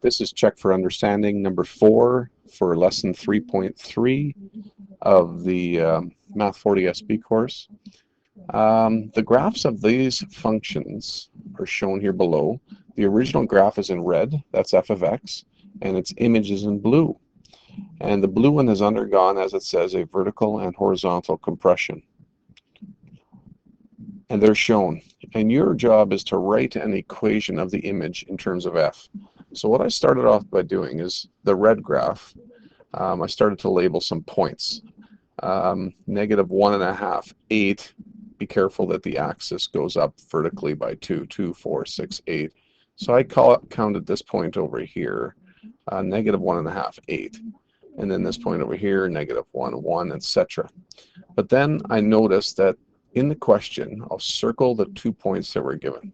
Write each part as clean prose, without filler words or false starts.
This is Check for Understanding number 4 for lesson 3.3 of the Math 40 SB course. The graphs of these functions are shown here below. The original graph is in red, that's f of x, and its image is in blue. And the blue one has undergone, as it says, a vertical and horizontal compression. And they're shown. And your job is to write an equation of the image in terms of f. So what I started off by doing is the red graph. I started to label some points. Negative 1.5, 8. Be careful that the axis goes up vertically by 2, 2, 4, 6, 8. So I counted this point over here, negative 1.5, 8. And then this point over here, negative 1, 1, etc. But then I noticed that in the question, I'll circle the 2 points that were given.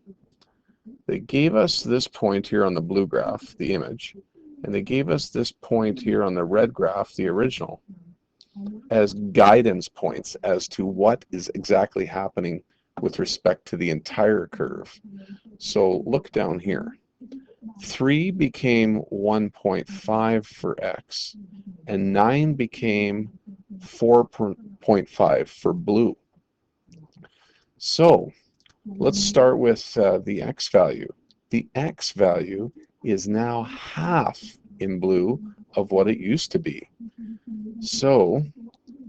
They gave us this point here on the blue graph, the image, and they gave us this point here on the red graph, the original, as guidance points as to what is exactly happening with respect to the entire curve. So look down here. 3 became 1.5 for x, and 9 became 4.5 for blue. So let's start with the x value. The x value is now half in blue of what it used to be. So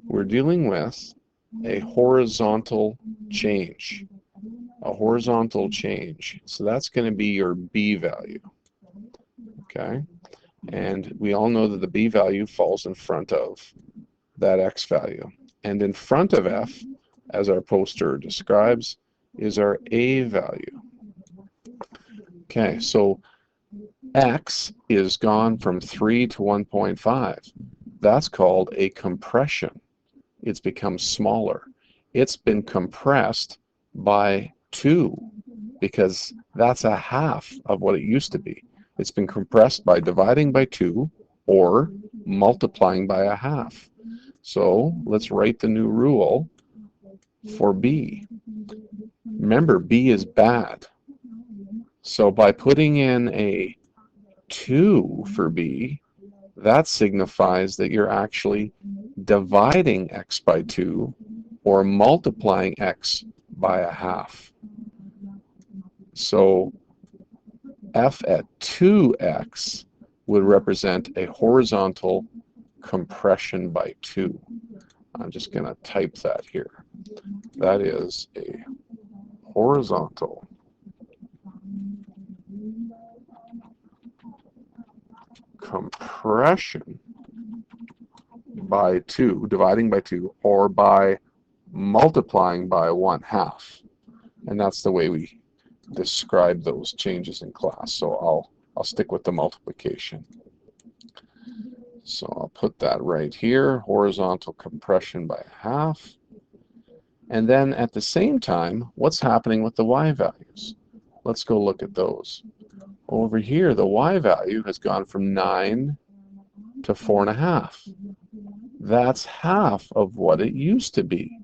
we're dealing with a horizontal change. A horizontal change. So that's going to be your b value. Okay? And we all know that the b value falls in front of that x value. And in front of f, as our poster describes, is our a value. Okay, so x is gone from 3 to 1.5. That's called a compression. It's become smaller. It's been compressed by 2 because that's a half of what it used to be. It's been compressed by dividing by 2 or multiplying by a half. So let's write the new rule for b. Remember, b is bad. So by putting in a 2 for b, that signifies that you're actually dividing x by 2 or multiplying x by a half. So f at 2x would represent a horizontal compression by 2. I'm just going to type that here. That is a horizontal compression by 2, dividing by 2, or by multiplying by 1/2. And that's the way we describe those changes in class. So I'll stick with the multiplication. So I'll put that right here, horizontal compression by 1/2. And then at the same time, what's happening with the y values? Let's go look at those. Over here, the y value has gone from 9 to 4.5. That's half of what it used to be.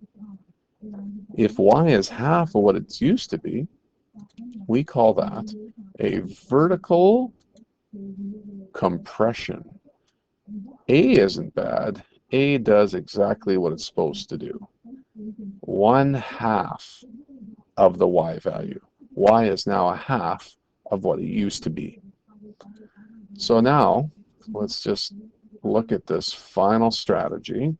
If y is half of what it used to be, we call that a vertical compression. A isn't bad. A does exactly what it's supposed to do. 1/2 of the y value. Y is now a half of what it used to be. So now, let's just look at this final strategy.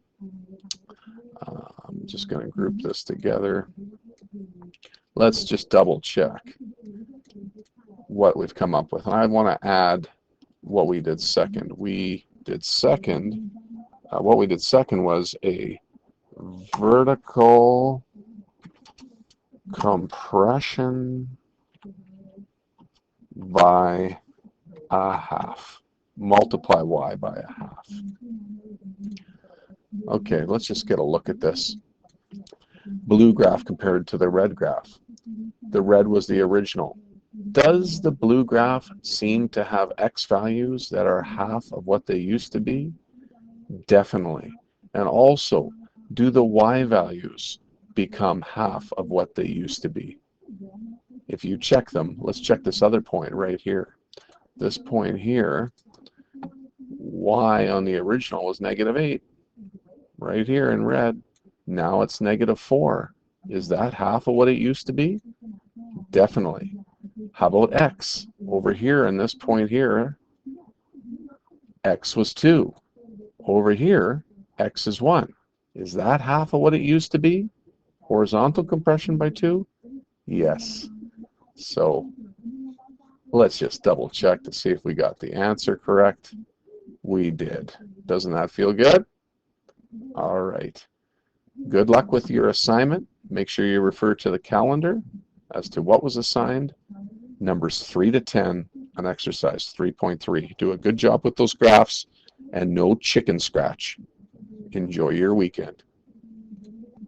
I'm just going to group this together. Let's just double check what we've come up with. And I want to add what we did second. What we did second was a vertical compression by a half. Multiply y by a half. Okay, let's just get a look at this blue graph compared to the red graph. The red was the original. Does the blue graph seem to have x values that are half of what they used to be? Definitely. And also, do the y values become half of what they used to be? If you check them, let's check this other point right here. this point here, y on the original was -8, right here in red. Now it's -4. Is that half of what it used to be? Definitely. How about x? Over here in this point here, x was 2. Over here, x is 1. Is that half of what it used to be? Horizontal compression by 2? Yes. So let's just double check to see if we got the answer correct. We did. Doesn't that feel good? All right. Good luck with your assignment. Make sure you refer to the calendar as to what was assigned. Numbers 3 to 10 on exercise 3.3. Do a good job with those graphs and no chicken scratch. Enjoy your weekend.